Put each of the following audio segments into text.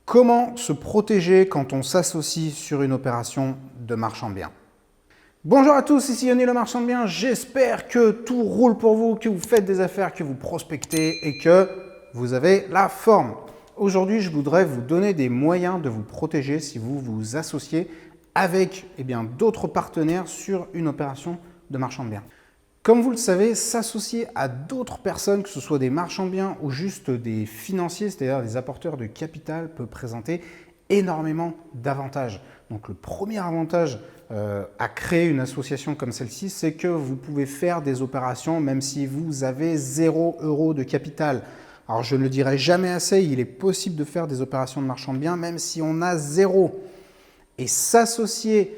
Comment se protéger quand on s'associe sur une opération de marchand de biens? Bonjour à tous, ici Yoni le marchand de biens. J'espère que tout roule pour vous, que vous faites des affaires, que vous prospectez et que vous avez la forme. Aujourd'hui, je voudrais vous donner des moyens de vous protéger si vous vous associez avec d'autres partenaires sur une opération de marchand de biens. Comme vous le savez, s'associer à d'autres personnes, que ce soit des marchands de biens ou juste des financiers, c'est-à-dire des apporteurs de capital, peut présenter énormément d'avantages. Donc le premier avantage à créer une association comme celle-ci, c'est que vous pouvez faire des opérations même si vous avez 0 € de capital. Alors je ne le dirai jamais assez, il est possible de faire des opérations de marchand de biens même si on a 0. Et s'associer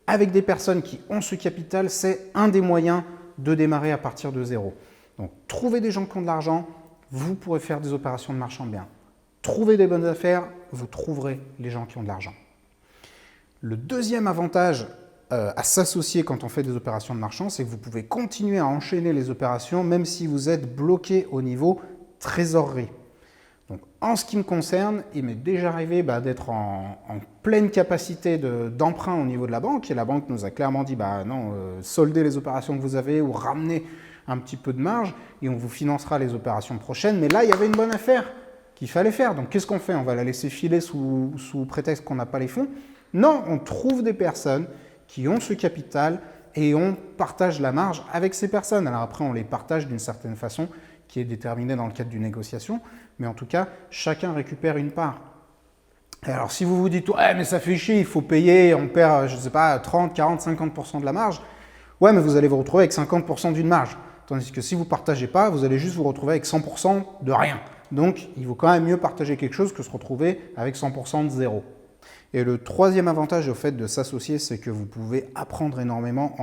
avec des personnes qui ont ce capital, c'est un des moyens de démarrer à partir de 0. Donc, trouvez des gens qui ont de l'argent, vous pourrez faire des opérations de marchand de biens. Trouvez des bonnes affaires, vous trouverez les gens qui ont de l'argent. Le deuxième avantage à s'associer quand on fait des opérations de marchand, c'est que vous pouvez continuer à enchaîner les opérations même si vous êtes bloqué au niveau trésorerie. Donc, en ce qui me concerne, il m'est déjà arrivé d'être en pleine capacité d'emprunt au niveau de la banque et la banque nous a clairement dit non, soldez les opérations que vous avez ou ramenez un petit peu de marge et on vous financera les opérations prochaines. Mais là, il y avait une bonne affaire qu'il fallait faire. Donc, qu'est-ce qu'on fait? On va la laisser filer sous prétexte qu'on n'a pas les fonds? Non, on trouve des personnes qui ont ce capital et on partage la marge avec ces personnes. Alors après, on les partage d'une certaine façon qui est déterminée dans le cadre d'une négociation. Mais en tout cas, chacun récupère une part. Et alors, si vous vous dites « Ouais, mais ça fait chier, il faut payer, on perd, je ne sais pas, 30, 40, 50% de la marge. » Ouais, mais vous allez vous retrouver avec 50% d'une marge. Tandis que si vous ne partagez pas, vous allez juste vous retrouver avec 100% de rien. Donc, il vaut quand même mieux partager quelque chose que se retrouver avec 100% de zéro. Et le troisième avantage au fait de s'associer, c'est que vous pouvez apprendre énormément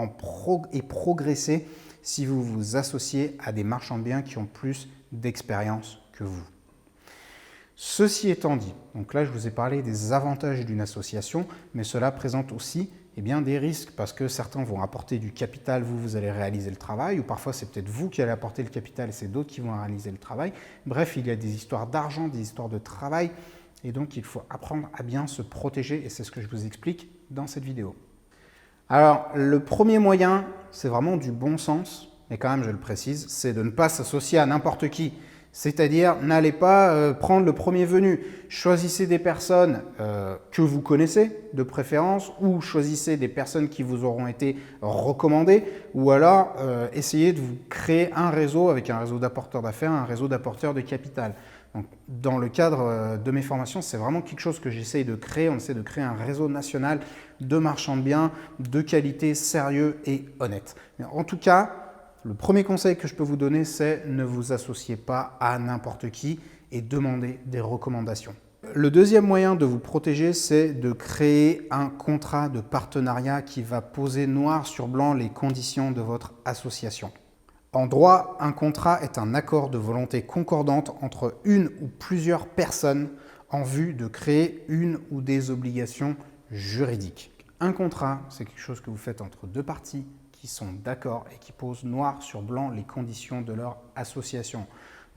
et progresser si vous vous associez à des marchands de biens qui ont plus d'expérience que vous. Ceci étant dit, donc là je vous ai parlé des avantages d'une association, mais cela présente aussi des risques parce que certains vont apporter du capital, vous allez réaliser le travail, ou parfois c'est peut-être vous qui allez apporter le capital et c'est d'autres qui vont réaliser le travail. Bref, il y a des histoires d'argent, des histoires de travail, et donc il faut apprendre à bien se protéger et c'est ce que je vous explique dans cette vidéo. Alors le premier moyen, c'est vraiment du bon sens, mais quand même je le précise, c'est de ne pas s'associer à n'importe qui. C'est-à-dire, n'allez pas prendre le premier venu. Choisissez des personnes que vous connaissez de préférence ou choisissez des personnes qui vous auront été recommandées ou alors essayez de vous créer un réseau avec un réseau d'apporteurs d'affaires, un réseau d'apporteurs de capital. Donc, dans le cadre de mes formations, c'est vraiment quelque chose que j'essaye de créer. On essaie de créer un réseau national de marchands de biens de qualité, sérieux et honnête. Mais en tout cas, le premier conseil que je peux vous donner, c'est ne vous associez pas à n'importe qui et demandez des recommandations. Le deuxième moyen de vous protéger, c'est de créer un contrat de partenariat qui va poser noir sur blanc les conditions de votre association. En droit, un contrat est un accord de volonté concordante entre une ou plusieurs personnes en vue de créer une ou des obligations juridiques. Un contrat, c'est quelque chose que vous faites entre deux parties qui sont d'accord et qui posent noir sur blanc les conditions de leur association.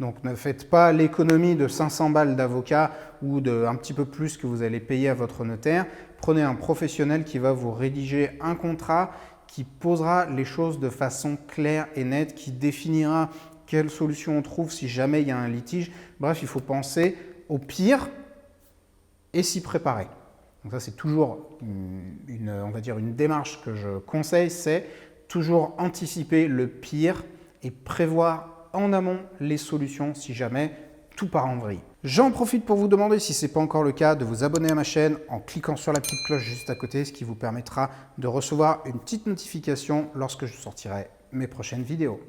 Donc ne faites pas l'économie de 500 balles d'avocat ou de un petit peu plus que vous allez payer à votre notaire. Prenez un professionnel qui va vous rédiger un contrat qui posera les choses de façon claire et nette, qui définira quelle solution on trouve si jamais il y a un litige. Bref, il faut penser au pire et s'y préparer. Donc ça, c'est toujours on va dire une démarche que je conseille, c'est toujours anticiper le pire et prévoir en amont les solutions si jamais tout part en vrille. J'en profite pour vous demander, si ce n'est pas encore le cas, de vous abonner à ma chaîne en cliquant sur la petite cloche juste à côté, ce qui vous permettra de recevoir une petite notification lorsque je sortirai mes prochaines vidéos.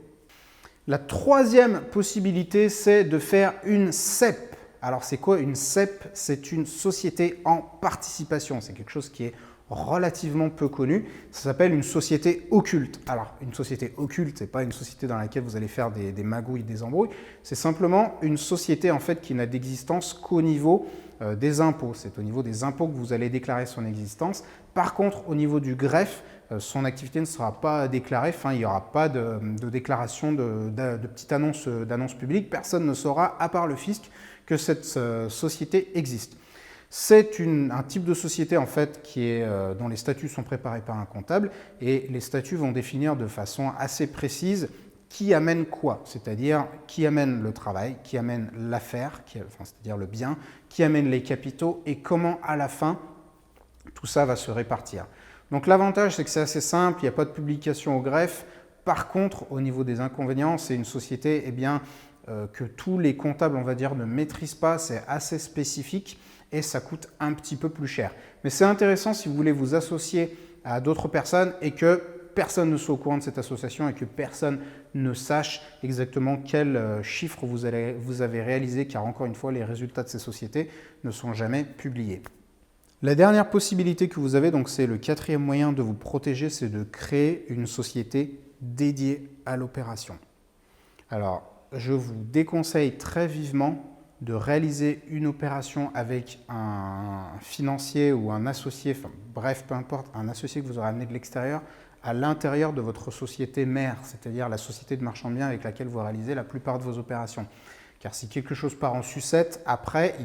La troisième possibilité, c'est de faire une SEP. Alors, c'est quoi une SEP? C'est une société en participation. C'est quelque chose qui est relativement peu connu. Ça s'appelle une société occulte. Alors, une société occulte, ce n'est pas une société dans laquelle vous allez faire des magouilles, des embrouilles. C'est simplement une société en fait qui n'a d'existence qu'au niveau des impôts. C'est au niveau des impôts que vous allez déclarer son existence. Par contre, au niveau du greffe, son activité ne sera pas déclarée. Enfin, il n'y aura pas de déclaration de petite annonce publique. Personne ne saura, à part le fisc, que cette société existe. C'est un type de société en fait dont les statuts sont préparés par un comptable et les statuts vont définir de façon assez précise qui amène quoi, c'est-à-dire qui amène le travail, qui amène l'affaire, c'est-à-dire le bien, qui amène les capitaux et comment à la fin tout ça va se répartir. Donc l'avantage c'est que c'est assez simple, il n'y a pas de publication au greffe. Par contre, au niveau des inconvénients, c'est une société que tous les comptables, on va dire, ne maîtrisent pas, c'est assez spécifique et ça coûte un petit peu plus cher. Mais c'est intéressant si vous voulez vous associer à d'autres personnes et que personne ne soit au courant de cette association et que personne ne sache exactement quel chiffre vous avez réalisé, car encore une fois, les résultats de ces sociétés ne sont jamais publiés. La dernière possibilité que vous avez, donc c'est le quatrième moyen de vous protéger, c'est de créer une société dédiée à l'opération. Alors, je vous déconseille très vivement de réaliser une opération avec un financier ou un associé, enfin bref, peu importe, un associé que vous aurez amené de l'extérieur à l'intérieur de votre société mère, c'est-à-dire la société de marchand de biens avec laquelle vous réalisez la plupart de vos opérations. Car si quelque chose part en sucette, après,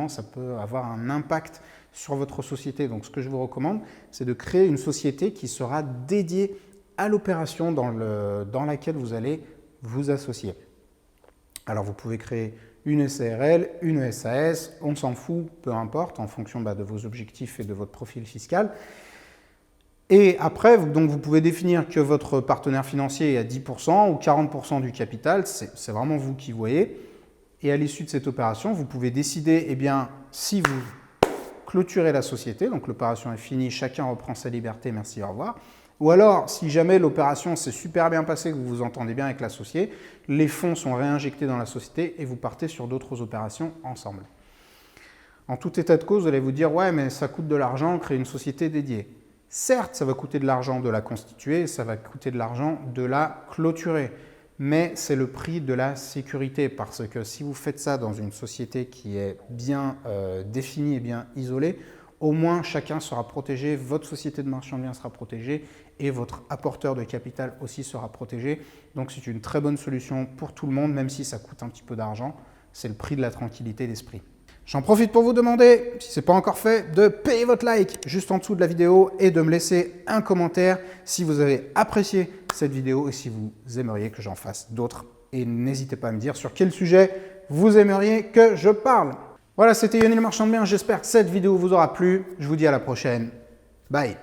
ça peut avoir un impact sur votre société. Donc ce que je vous recommande, c'est de créer une société qui sera dédiée à l'opération dans laquelle vous allez vous associer. Alors vous pouvez créer une SARL, une SAS, on s'en fout, peu importe, en fonction de vos objectifs et de votre profil fiscal. Et après, donc vous pouvez définir que votre partenaire financier est à 10% ou 40% du capital, c'est vraiment vous qui voyez. Et à l'issue de cette opération, vous pouvez décider, si vous clôturez la société, donc l'opération est finie, chacun reprend sa liberté, merci, au revoir. Ou alors, si jamais l'opération s'est super bien passée, que vous vous entendez bien avec l'associé, les fonds sont réinjectés dans la société et vous partez sur d'autres opérations ensemble. En tout état de cause, vous allez vous dire « ouais, mais ça coûte de l'argent, créer une société dédiée ». Certes, ça va coûter de l'argent de la constituer, ça va coûter de l'argent de la clôturer, mais c'est le prix de la sécurité parce que si vous faites ça dans une société qui est bien définie et bien isolée, au moins chacun sera protégé, votre société de marchand de biens sera protégée et votre apporteur de capital aussi sera protégé. Donc c'est une très bonne solution pour tout le monde, même si ça coûte un petit peu d'argent. C'est le prix de la tranquillité d'esprit. J'en profite pour vous demander, si ce n'est pas encore fait, de payer votre like juste en dessous de la vidéo et de me laisser un commentaire si vous avez apprécié cette vidéo et si vous aimeriez que j'en fasse d'autres. Et n'hésitez pas à me dire sur quel sujet vous aimeriez que je parle. Voilà, c'était Yoni le marchand de biens. J'espère que cette vidéo vous aura plu. Je vous dis à la prochaine. Bye.